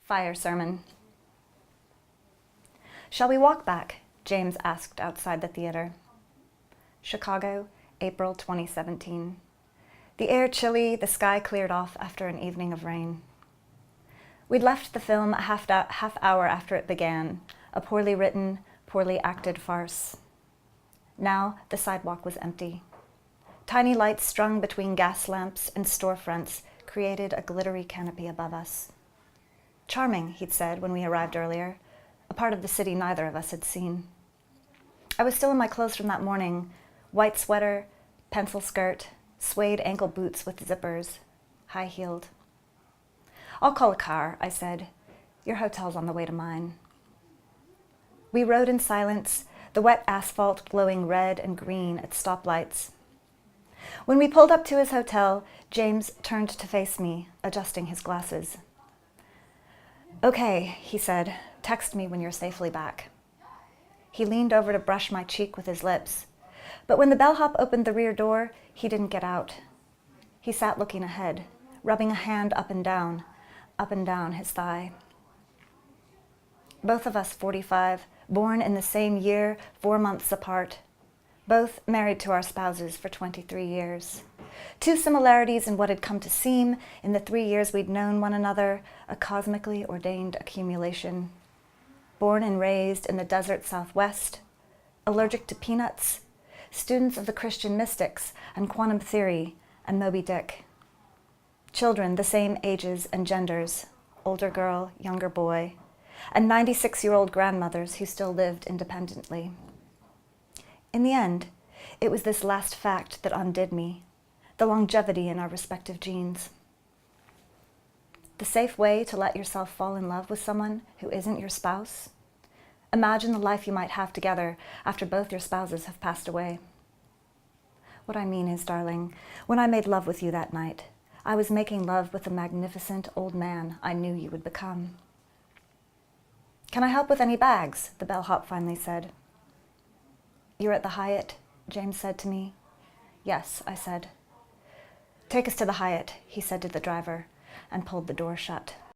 Fire sermon. Shall we walk back? James asked outside the theater. Chicago, April 2017. The air chilly, the sky cleared off after an evening of rain. We'd left the film a half hour after it began, a poorly written, poorly acted farce. Now the sidewalk was empty. Tiny lights strung between gas lamps and storefronts created a glittery canopy above us. Charming, he'd said when we arrived earlier, a part of the city neither of us had seen. I was still in my clothes from that morning, white sweater, pencil skirt, suede ankle boots with zippers, high-heeled. I'll call a car, I said. Your hotel's on the way to mine. We rode in silence, the wet asphalt glowing red and green at stoplights. When we pulled up to his hotel, James turned to face me, adjusting his glasses. Okay, he said, text me when you're safely back. He leaned over to brush my cheek with his lips, but when the bellhop opened the rear door, he didn't get out. He sat looking ahead, rubbing a hand up and down his thigh. Both of us 45, born in the same year, 4 months apart. Both married to our spouses for 23 years. Two similarities in what had come to seem, in the 3 years we'd known one another, a cosmically ordained accumulation. Born and raised in the desert Southwest, allergic to peanuts, students of the Christian mystics and quantum theory and Moby Dick. Children the same ages and genders, older girl, younger boy, and 96-year-old grandmothers who still lived independently. In the end, it was this last fact that undid me, the longevity in our respective genes. The safe way to let yourself fall in love with someone who isn't your spouse? Imagine the life you might have together after both your spouses have passed away. What I mean is, darling, when I made love with you that night, I was making love with the magnificent old man I knew you would become. Can I help with any bags? The bellhop finally said. You're at the Hyatt, James said to me. Yes, I said. Take us to the Hyatt, he said to the driver, and pulled the door shut.